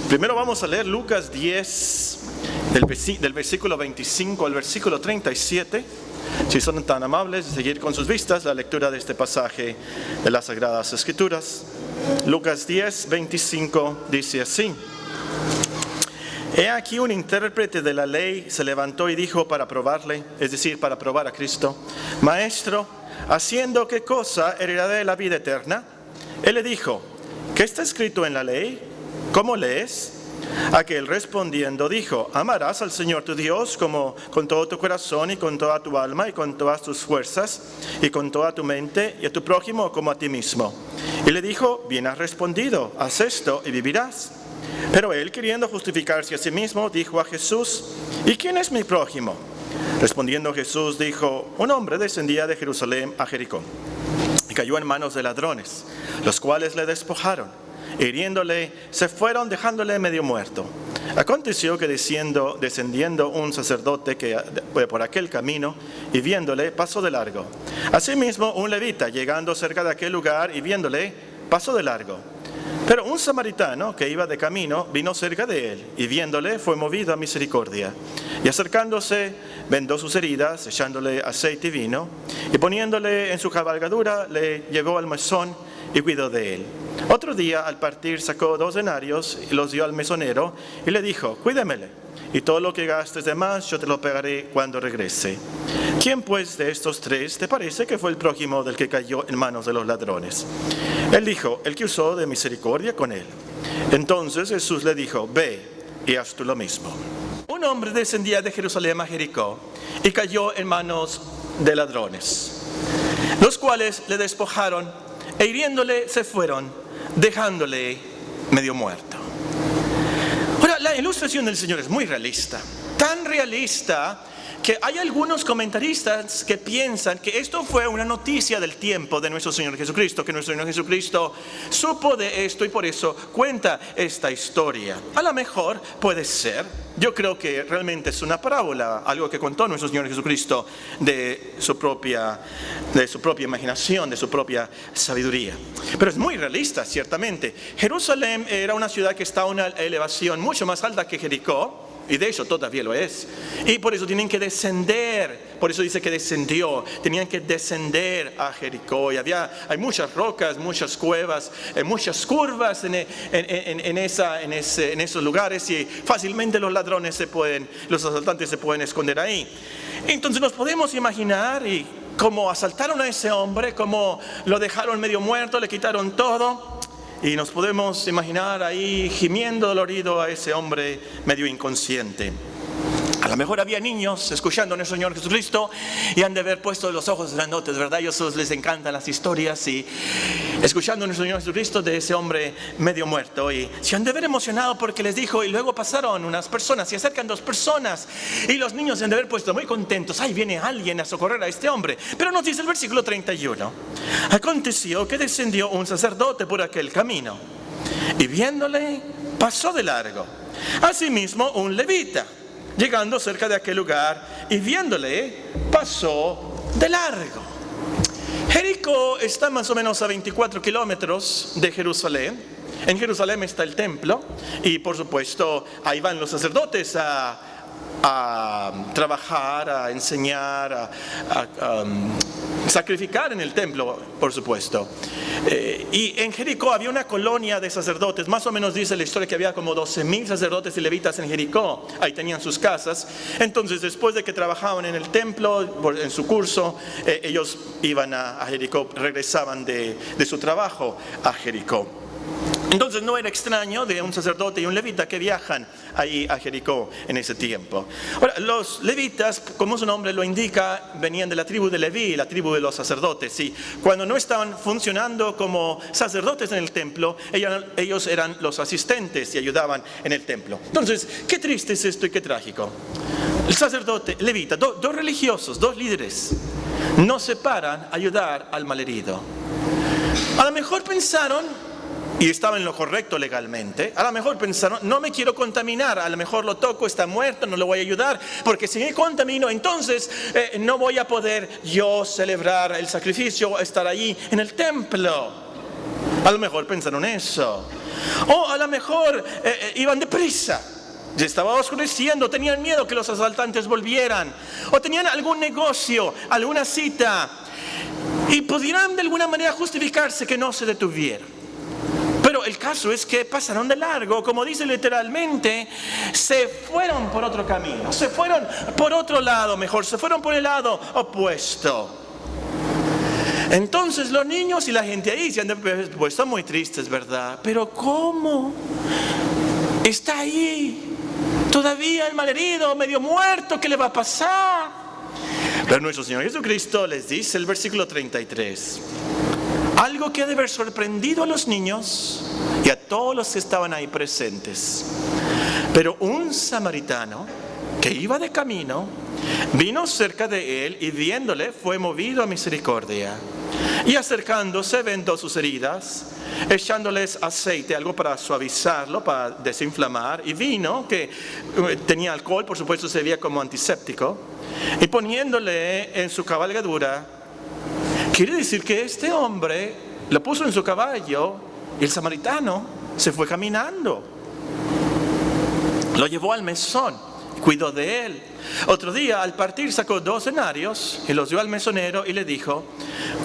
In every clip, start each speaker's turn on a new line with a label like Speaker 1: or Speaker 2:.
Speaker 1: Primero vamos a leer Lucas 10, del versículo 25 al versículo 37. Si son tan amables de seguir con sus vistas la lectura de este pasaje de las Sagradas Escrituras. Lucas 10, 25 dice así: He aquí un intérprete de la ley se levantó y dijo para probarle, es decir, para probar a Cristo: Maestro, ¿haciendo qué cosa heredaré la vida eterna? Él le dijo: ¿qué está escrito en la ley? ¿Cómo lees? Aquel respondiendo dijo: Amarás al Señor tu Dios con todo tu corazón y con toda tu alma y con todas tus fuerzas y con toda tu mente, y a tu prójimo como a ti mismo. Y le dijo: Bien has respondido, haz esto y vivirás. Pero él, queriendo justificarse a sí mismo, dijo a Jesús: ¿y quién es mi prójimo? Respondiendo Jesús dijo: un hombre descendía de Jerusalén a Jericó y cayó en manos de ladrones, los cuales le despojaron. Hiriéndole, se fueron dejándole medio muerto. Aconteció que descendiendo un sacerdote que por aquel camino, y viéndole, pasó de largo. Asimismo, un levita, llegando cerca de aquel lugar y viéndole, pasó de largo. Pero un samaritano que iba de camino vino cerca de él, y viéndole fue movido a misericordia. Y acercándose, vendó sus heridas, echándole aceite y vino, y poniéndole en su cabalgadura, le llevó al mesón y cuidó de él. Otro día, al partir, sacó 2 denarios y los dio al mesonero, y le dijo: cuídemele, y todo lo que gastes de más yo te lo pagaré cuando regrese. ¿Quién pues de estos 3 te parece que fue el prójimo del que cayó en manos de los ladrones? Él dijo: el que usó de misericordia con él. Entonces Jesús le dijo: ve y haz tú lo mismo. Un hombre descendía de Jerusalén a Jericó y cayó en manos de ladrones, los cuales le despojaron e hiriéndole se fueron, dejándole medio muerto. Ahora, la ilustración del Señor es muy realista, tan realista que hay algunos comentaristas que piensan que esto fue una noticia del tiempo de nuestro Señor Jesucristo, que nuestro Señor Jesucristo supo de esto y por eso cuenta esta historia. A lo mejor puede ser, yo creo que realmente es una parábola, algo que contó nuestro Señor Jesucristo de su propia imaginación, de su propia sabiduría. Pero es muy realista, ciertamente. Jerusalén era una ciudad que está a una elevación mucho más alta que Jericó. Y de hecho todavía lo es. Y por eso tienen que descender. Por eso dice que descendió. Tenían que descender a Jericó. Y hay muchas rocas, muchas cuevas, muchas curvas en esos lugares. Y fácilmente los asaltantes se pueden esconder ahí. Entonces nos podemos imaginar cómo asaltaron a ese hombre, cómo lo dejaron medio muerto, le quitaron todo. Y nos podemos imaginar ahí gimiendo dolorido a ese hombre medio inconsciente. A lo mejor había niños escuchando a nuestro Señor Jesucristo y han de haber puesto los ojos grandotes, ¿verdad? A ellos les encantan las historias y escuchando a nuestro Señor Jesucristo de ese hombre medio muerto. Y se han de haber emocionado porque les dijo: y luego pasaron unas personas, se acercan 2 personas y los niños se han de haber puesto muy contentos. ¡Ay, viene alguien a socorrer a este hombre! Pero nos dice el versículo 31: Aconteció que descendió un sacerdote por aquel camino y viéndole pasó de largo. Asimismo un levita, llegando cerca de aquel lugar y viéndole, pasó de largo. Jericó está más o menos a 24 kilómetros de Jerusalén. En Jerusalén está el templo y por supuesto ahí van los sacerdotes a trabajar, a enseñar, a sacrificar en el templo, por supuesto. Y en Jericó había una colonia de sacerdotes. Más o menos dice la historia que había como 12,000 sacerdotes y levitas en Jericó. Ahí tenían sus casas. Entonces, después de que trabajaban en el templo, en su curso, ellos iban a Jericó, regresaban de su trabajo a Jericó. Entonces no era extraño de un sacerdote y un levita que viajan ahí a Jericó en ese tiempo. Ahora, los levitas, como su nombre lo indica, venían de la tribu de Leví, la tribu de los sacerdotes. Y cuando no estaban funcionando como sacerdotes en el templo, ellos eran los asistentes y ayudaban en el templo. Entonces, qué triste es esto y qué trágico. El sacerdote, levita, 2 religiosos, 2 líderes, no se paran a ayudar al malherido. A lo mejor pensaron, y estaba en lo correcto legalmente, a lo mejor pensaron: no me quiero contaminar, a lo mejor lo toco, está muerto, no le voy a ayudar, porque si me contamino entonces no voy a poder yo celebrar el sacrificio, estar allí en el templo. A lo mejor pensaron eso. O a lo mejor iban deprisa. Ya estaba oscureciendo, tenían miedo que los asaltantes volvieran. O tenían algún negocio, alguna cita. Y pudieran de alguna manera justificarse que no se detuvieron. Pero el caso es que pasaron de largo, como dice literalmente, se fueron por otro camino, se fueron por otro lado mejor, se fueron por el lado opuesto. Entonces los niños y la gente ahí se han puesto muy tristes, ¿verdad? Pero ¿cómo? Está ahí, todavía el malherido, medio muerto, ¿qué le va a pasar? Pero nuestro Señor Jesucristo les dice el versículo 33, algo que ha de haber sorprendido a los niños y a todos los que estaban ahí presentes. Pero un samaritano que iba de camino vino cerca de él y viéndole fue movido a misericordia. Y acercándose vendó sus heridas, echándoles aceite, algo para suavizarlo, para desinflamar, y vino que tenía alcohol, por supuesto servía como antiséptico, y poniéndole en su cabalgadura. Quiere decir que este hombre lo puso en su caballo y el samaritano se fue caminando. Lo llevó al mesón, cuidó de él. Otro día al partir sacó 2 denarios y los dio al mesonero y le dijo,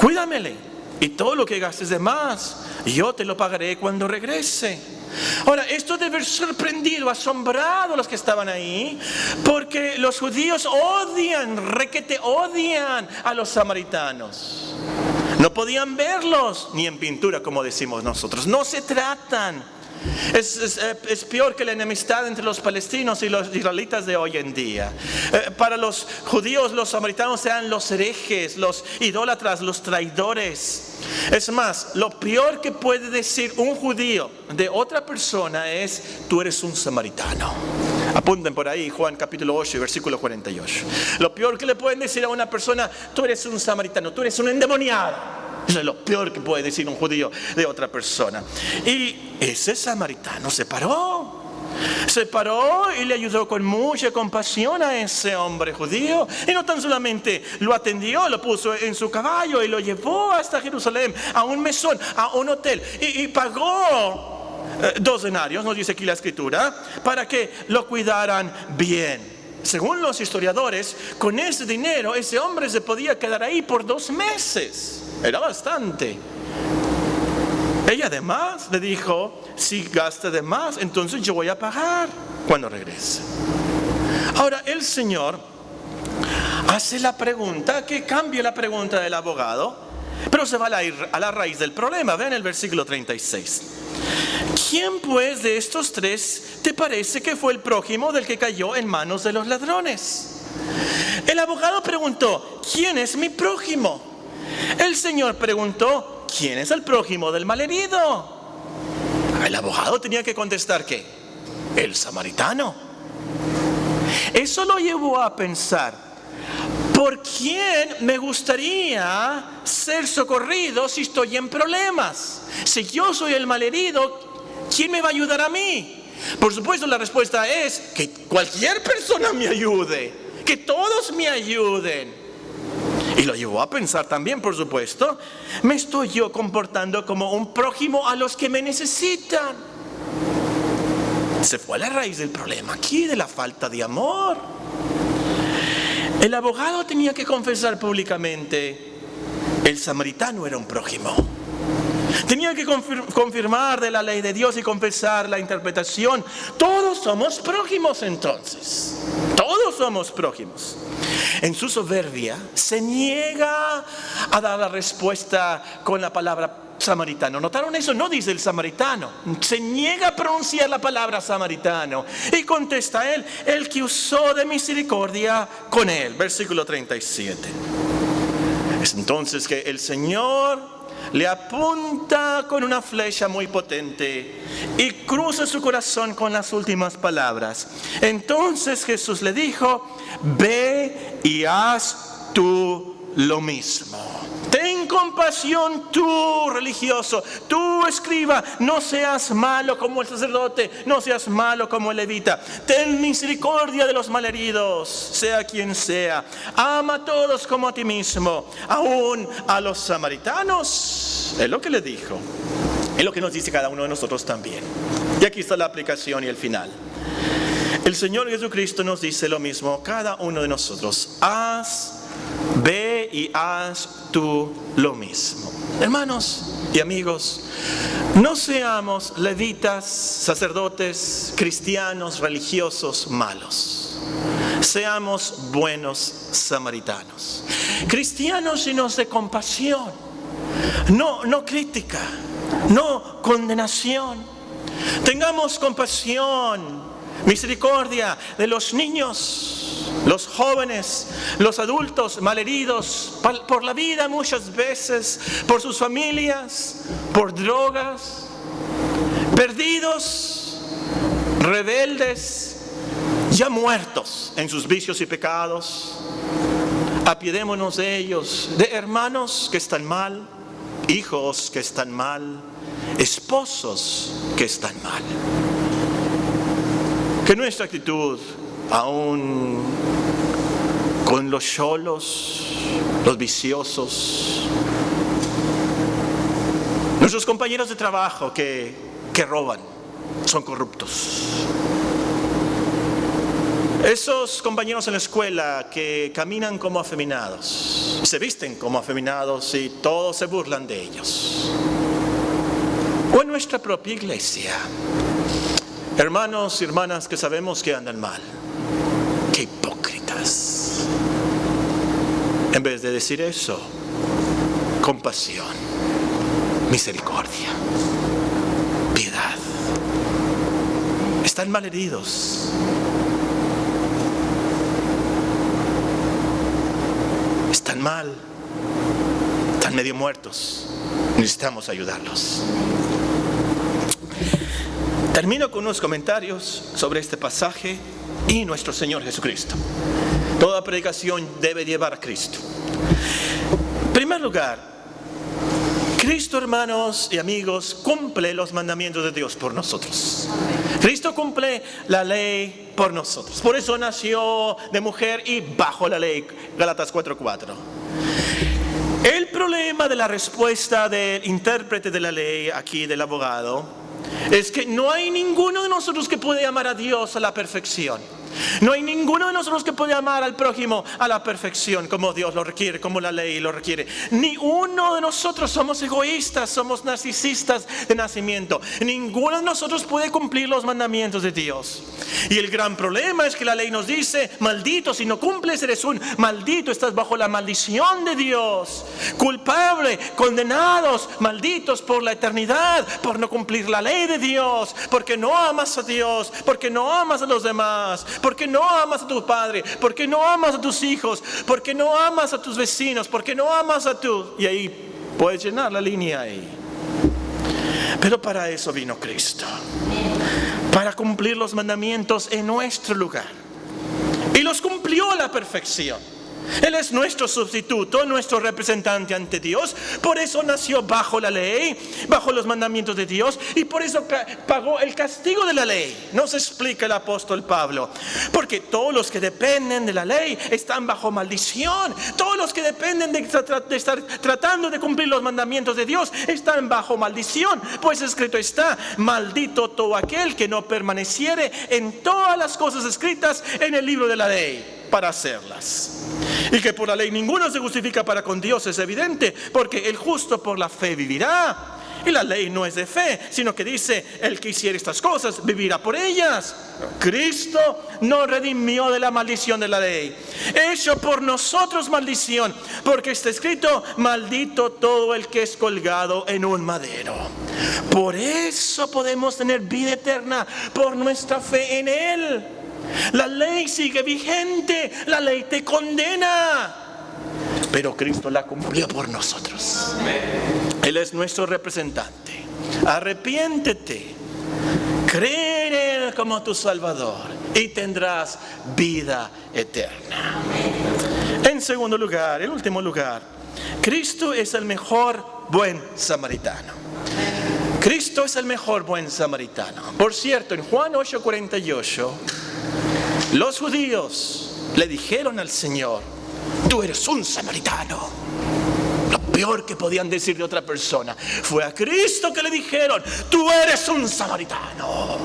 Speaker 1: cuídamele y todo lo que gastes de más, yo te lo pagaré cuando regrese. Ahora, esto debe haber sorprendido, asombrado a los que estaban ahí, porque los judíos requete odian a los samaritanos. No podían verlos ni en pintura, como decimos nosotros. No se tratan. Es peor que la enemistad entre los palestinos y los israelitas de hoy en día. Para los judíos, los samaritanos eran los herejes, los idólatras, los traidores. Es más, lo peor que puede decir un judío de otra persona es, tú eres un samaritano. Apunten por ahí, Juan capítulo 8, versículo 48. Lo peor que le pueden decir a una persona, tú eres un samaritano, tú eres un endemoniado. Eso es lo peor que puede decir un judío de otra persona. Y ese samaritano se paró y le ayudó con mucha compasión a ese hombre judío. Y no tan solamente lo atendió, lo puso en su caballo y lo llevó hasta Jerusalén, a un mesón, a un hotel. Y pagó 2 denarios, nos dice aquí la escritura, para que lo cuidaran bien. Según los historiadores, con ese dinero ese hombre se podía quedar ahí por 2 meses. Era bastante. Ella además le dijo, si gasta de más, entonces yo voy a pagar cuando regrese. Ahora el Señor hace la pregunta, que cambia la pregunta del abogado, pero se va a la raíz del problema. Vean el versículo 36. ¿Quién pues de estos 3 te parece que fue el prójimo del que cayó en manos de los ladrones? El abogado preguntó, ¿quién es mi prójimo? El Señor preguntó, ¿quién es el prójimo del malherido? El abogado tenía que contestar, ¿qué? El samaritano. Eso lo llevó a pensar, ¿por quién me gustaría ser socorrido si estoy en problemas? Si yo soy el malherido, ¿quién me va a ayudar a mí? Por supuesto, la respuesta es que cualquier persona me ayude, que todos me ayuden. Y lo llevó a pensar también, por supuesto, ¿me estoy yo comportando como un prójimo a los que me necesitan? Se fue a la raíz del problema aquí, de la falta de amor. El abogado tenía que confesar públicamente, el samaritano era un prójimo. Tenía que confirmar de la ley de Dios y confesar la interpretación. Todos somos prójimos entonces. Todos somos prójimos. En su soberbia se niega a dar la respuesta con la palabra samaritano. ¿Notaron eso? No dice el samaritano. Se niega a pronunciar la palabra samaritano. Y contesta él, el que usó de misericordia con él. Versículo 37. Es entonces que el Señor le apunta con una flecha muy potente y cruza su corazón con las últimas palabras. Entonces Jesús le dijo, ve y haz tú lo mismo. Ten compasión tú, religioso, tú, escriba, no seas malo como el sacerdote, no seas malo como el levita. Ten misericordia de los malheridos, sea quien sea. Ama a todos como a ti mismo, aún a los samaritanos. Es lo que le dijo. Es lo que nos dice cada uno de nosotros también. Y aquí está la aplicación y el final. El Señor Jesucristo nos dice lo mismo, cada uno de nosotros. Ve y haz tú lo mismo. Hermanos y amigos, no seamos levitas, sacerdotes, cristianos, religiosos malos. Seamos buenos samaritanos. Cristianos llenos de compasión, no crítica, no condenación. Tengamos compasión, misericordia de los niños, los jóvenes, los adultos malheridos por la vida muchas veces, por sus familias, por drogas, perdidos, rebeldes, ya muertos en sus vicios y pecados. Apiadémonos de ellos, de hermanos que están mal, hijos que están mal, esposos que están mal. Que nuestra actitud, aún con los cholos, los viciosos, nuestros compañeros de trabajo que roban, son corruptos. Esos compañeros en la escuela que caminan como afeminados, se visten como afeminados y todos se burlan de ellos. O en nuestra propia iglesia, hermanos y hermanas que sabemos que andan mal. ¡Qué hipócritas! En vez de decir eso, compasión, misericordia, piedad. Están malheridos. Están mal. Están medio muertos. Necesitamos ayudarlos. Termino con unos comentarios sobre este pasaje y nuestro Señor Jesucristo. Toda predicación debe llevar a Cristo. En primer lugar, Cristo, hermanos y amigos, cumple los mandamientos de Dios por nosotros. Cristo cumple la ley por nosotros. Por eso nació de mujer y bajo la ley. Gálatas 4:4. El problema de la respuesta del intérprete de la ley, aquí del abogado, es que no hay ninguno de nosotros que puede amar a Dios a la perfección. No hay ninguno de nosotros que puede amar al prójimo a la perfección, como Dios lo requiere, como la ley lo requiere. Ni uno de nosotros somos egoístas, somos narcisistas de nacimiento. Ninguno de nosotros puede cumplir los mandamientos de Dios. Y el gran problema es que la ley nos dice: maldito, si no cumples eres un maldito, estás bajo la maldición de Dios. Culpable, condenados, malditos por la eternidad, por no cumplir la ley de Dios, porque no amas a Dios, porque no amas a los demás, porque no amas a tu padre, porque no amas a tus hijos, porque no amas a tus vecinos, porque no amas a tu... Y ahí puedes llenar la línea ahí. Pero para eso vino Cristo, para cumplir los mandamientos en nuestro lugar. Y los cumplió a la perfección. Él es nuestro sustituto, nuestro representante ante Dios. Por eso nació bajo la ley, bajo los mandamientos de Dios, y por eso pagó el castigo de la ley. Nos explica el apóstol Pablo. Porque todos los que dependen de la ley están bajo maldición. Todos los que dependen de estar tratando de cumplir los mandamientos de Dios están bajo maldición. Pues escrito está: maldito todo aquel que no permaneciere en todas las cosas escritas en el libro de la ley, para hacerlas. Y que por la ley ninguno se justifica para con Dios es evidente, porque el justo por la fe vivirá. Y la ley no es de fe, sino que dice: el que hiciere estas cosas vivirá por ellas. Cristo nos redimió de la maldición de la ley, hecho por nosotros maldición, porque está escrito: maldito todo el que es colgado en un madero. Por eso podemos tener vida eterna, por nuestra fe en Él. La ley sigue vigente, la ley te condena, pero Cristo la cumplió por nosotros. Él es nuestro representante. Arrepiéntete, cree en Él como tu Salvador y tendrás vida eterna. En segundo lugar, en último lugar, Cristo es el mejor buen samaritano. Cristo es el mejor buen samaritano. Por cierto, en Juan 8:48, los judíos le dijeron al Señor: tú eres un samaritano. Lo peor que podían decir de otra persona. Fue a Cristo que le dijeron: tú eres un samaritano.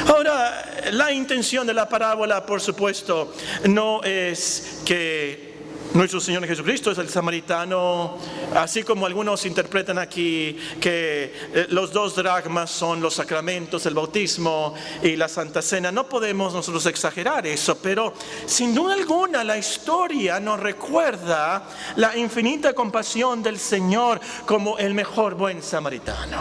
Speaker 1: Ahora, la intención de la parábola, por supuesto, no es que nuestro Señor Jesucristo es el samaritano, así como algunos interpretan aquí que los 2 dracmas son los sacramentos, el bautismo y la Santa Cena. No podemos nosotros exagerar eso, pero sin duda alguna la historia nos recuerda la infinita compasión del Señor como el mejor buen samaritano.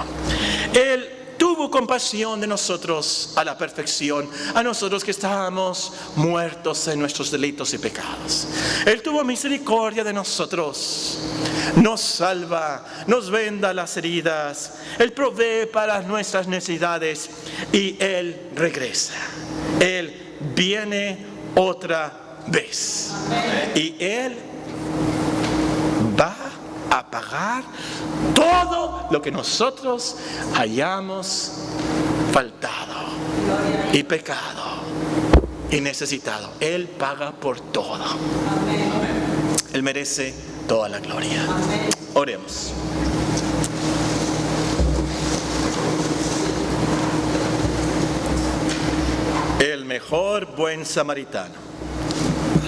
Speaker 1: Él tuvo compasión de nosotros a la perfección, a nosotros que estábamos muertos en nuestros delitos y pecados. Él tuvo misericordia de nosotros, nos salva, nos venda las heridas, Él provee para nuestras necesidades y Él regresa. Él viene otra vez. Y Él va a pagar todo lo que nosotros hayamos faltado y pecado y necesitado. Él paga por todo. Él merece toda la gloria. Oremos. El mejor buen samaritano.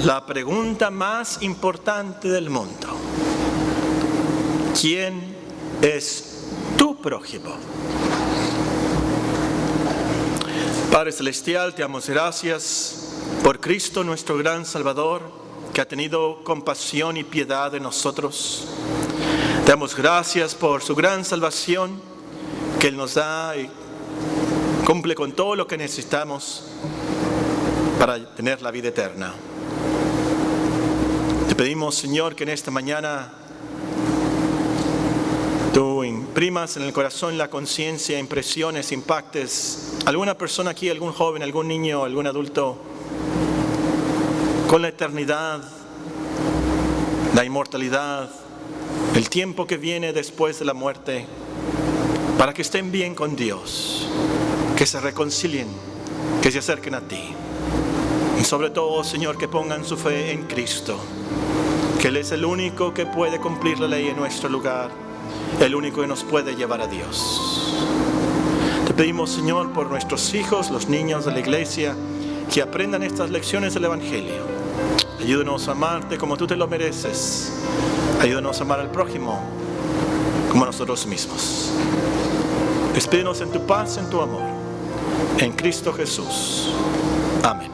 Speaker 1: La pregunta más importante del mundo: ¿quién es tu prójimo? Padre Celestial, te damos gracias por Cristo, nuestro gran Salvador, que ha tenido compasión y piedad de nosotros. Te damos gracias por su gran salvación que Él nos da y cumple con todo lo que necesitamos para tener la vida eterna. Te pedimos, Señor, que en esta mañana tú imprimas en el corazón, la conciencia, impresiones, impactes alguna persona aquí, algún joven, algún niño, algún adulto, con la eternidad, la inmortalidad, el tiempo que viene después de la muerte, para que estén bien con Dios, que se reconcilien, que se acerquen a ti. Y sobre todo, Señor, que pongan su fe en Cristo, que Él es el único que puede cumplir la ley en nuestro lugar, el único que nos puede llevar a Dios. Te pedimos, Señor, por nuestros hijos, los niños de la iglesia, que aprendan estas lecciones del Evangelio. Ayúdanos a amarte como tú te lo mereces. Ayúdanos a amar al prójimo como a nosotros mismos. Despídenos en tu paz, en tu amor. En Cristo Jesús. Amén.